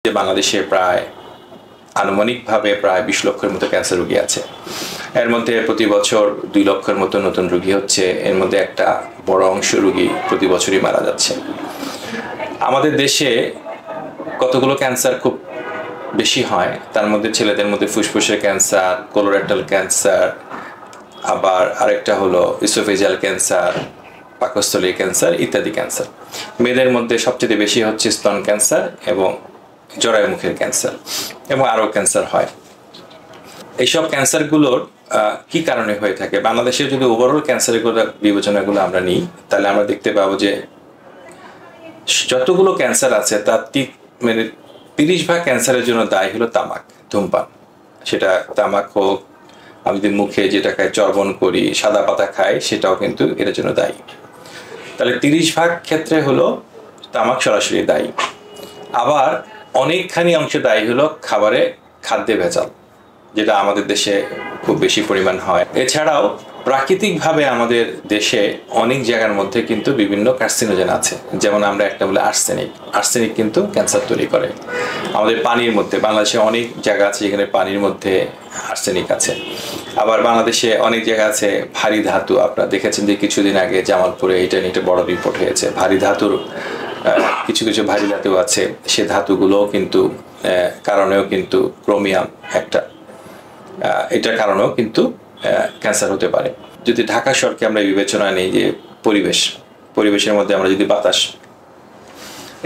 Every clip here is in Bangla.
যে বাংলাদেশে প্রায় আনুমানিকভাবে প্রায় 20 লক্ষের মতো ক্যান্সার রোগী আছে। এর মধ্যে প্রতি বছর 2 লক্ষের মতো নতুন রোগী হচ্ছে। এর মধ্যে একটা বড় অংশ রোগী প্রতি বছরই মারা যাচ্ছে। আমাদের দেশে কতগুলো ক্যান্সার খুব বেশি হয়, তার মধ্যে ছেলেদের মধ্যে ফুসফুসের ক্যান্সার, কোলোরেক্টাল ক্যান্সার, আবার আরেকটা হলো ইসোফেজিয়াল ক্যান্সার, পাকস্থলীর ক্যান্সার ইত্যাদি ক্যান্সার। মেয়েদের মধ্যে সবচেয়ে বেশি হচ্ছে স্তন ক্যান্সার এবং জরায়ুমুখের ক্যান্সার এবং আরও ক্যান্সার হয়। এইসব ক্যান্সারগুলোর কি কারণে হয়ে থাকে? বাংলাদেশের যদি ওভারঅল ক্যান্সারের বিবেচনাগুলো আমরা নিই, তাহলে আমরা দেখতে পাবো যে যতগুলো ক্যান্সার আছে তার 30% ক্যান্সারের জন্য দায়ী হলো তামাক, ধূমপান। সেটা তামাক হোক, আমি যদি মুখে যেটা খাই, চর্বণ করি, সাদা পাতা খাই, সেটাও কিন্তু এর জন্য দায়ী। তাহলে 30% ক্ষেত্রে হলো তামাক সরাসরি দায়ী। আবার অনেকখানি অংশ দায়ী হলো খাদ্যে ভেজাল, যেটা আমাদের দেশে খুব বেশি পরিমাণ হয়। এছাড়াও প্রাকৃতিকভাবে আমাদের দেশে অনেক জায়গার মধ্যে কিন্তু বিভিন্ন কার্সিনোজেন আছে। যেমন আমরা একটা বলে আর্সেনিক কিন্তু ক্যান্সার তৈরি করে। আমাদের পানির মধ্যে, বাংলাদেশে অনেক জায়গা আছে যেখানে পানির মধ্যে আর্সেনিক আছে। আবার বাংলাদেশে অনেক জায়গা আছে ভারী ধাতু। আপনারা দেখেছেন যে কিছুদিন আগে জামালপুরে এটা নিয়ে একটা বড় রিপোর্ট হয়েছে। ভারী ধাতুর কিছু কিছু ভারী ধাতু আছে, সে ধাতুগুলোও কিন্তু কারণেও কিন্তু ক্রোমিয়াম একটা, এটার কারণেও কিন্তু ক্যান্সার হতে পারে। যদি ঢাকা শহরকে আমরা বিবেচনায় নিই, যে পরিবেশের মধ্যে আমরা যদি বাতাস,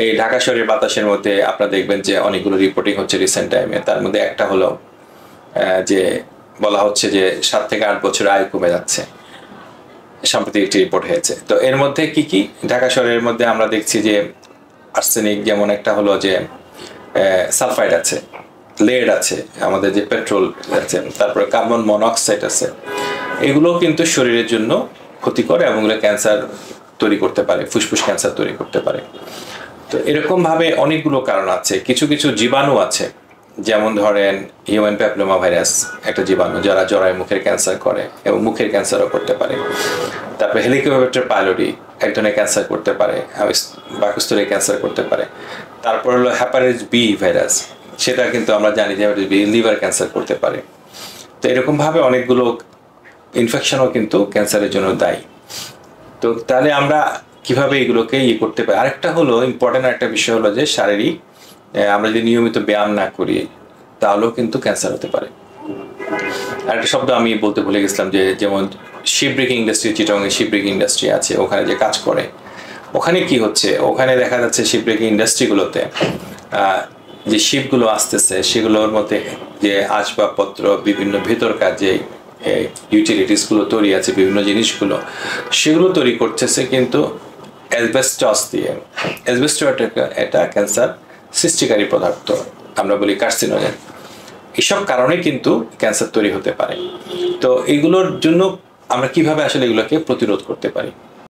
এই ঢাকা শহরের বাতাসের মধ্যে আপনারা দেখবেন যে অনেকগুলো রিপোর্টিং হচ্ছে রিসেন্ট টাইমে। তার মধ্যে একটা হলো যে বলা হচ্ছে যে 7 থেকে 8 বছর আয়ু কমে যাচ্ছে, সাম্প্রতিক একটি রিপোর্ট হয়েছে। তো এর মধ্যে কি ঢাকা শহরের মধ্যে আমরা দেখছি যে আর্সেনিক, যেমন একটা হলো যে সালফাইড আছে, লেড আছে, আমাদের যে পেট্রোল আছে, তারপরে কার্বন মনোক্সাইড আছে। এগুলো কিন্তু শরীরের জন্য ক্ষতিকর এবং এগুলো ক্যান্সার তৈরি করতে পারে, ফুসফুস ক্যান্সার তৈরি করতে পারে। তো এরকমভাবে অনেকগুলো কারণ আছে। কিছু কিছু জীবাণু আছে, যেমন ধরেন হিউম্যান প্যাপিলোমা ভাইরাস একটা জীবাণু, যারা জরায়ু মুখের ক্যান্সার করে এবং মুখের ক্যান্সারও করতে পারে। তারপরে হেলিকোব্যাক্টার পাইলোরি এক ধরনের ক্যান্সার করতে পারে, পাকস্থলীর ক্যান্সার করতে পারে। তারপর হলো হেপাটাইটিস বি ভাইরাস, সেটা কিন্তু আমরা জানি যে লিভার ক্যান্সার করতে পারে। তো এরকমভাবে অনেকগুলো ইনফেকশনও কিন্তু ক্যান্সারের জন্য দায়ী। তো তাহলে আমরা কিভাবে এগুলোকে করতে পারি? আরেকটা হলো ইম্পর্টেন্ট একটা বিষয় হলো যে শারীরিক, আমরা যদি নিয়মিত ব্যায়াম না করি তাহলেও কিন্তু ক্যান্সার হতে পারে। আরেকটা শব্দ আমি বলতে ভুলে গেছিলাম, যে যেমন শিপ ব্রেকিং ইন্ডাস্ট্রি, চিটাগংয়ে শিপ ব্রেকিং ইন্ডাস্ট্রি আছে, ওখানে যে কাজ করে, ওখানে কি হচ্ছে, ওখানে দেখা যাচ্ছে শিপ ব্রেকিং ইন্ডাস্ট্রিগুলোতে যে শিপগুলো আসতেছে, সেগুলোর মধ্যে যে আসবাবপত্র, বিভিন্ন ভেতরকার যে ইউটিলিটিসগুলো তৈরি আছে, বিভিন্ন জিনিসগুলো, সেগুলো তৈরি করতেছে কিন্তু অ্যাসবেস্টস দিয়ে। অ্যাসবেস্টস এটা ক্যান্সার সৃষ্টিকারী পদার্থ, আমরা বলি কার্সিনোজেন। এসব কারণে কিন্তু ক্যান্সার তৈরি হতে পারে। তো এগুলোর জন্য আমরা কিভাবে আসলে এগুলোকে প্রতিরোধ করতে পারি?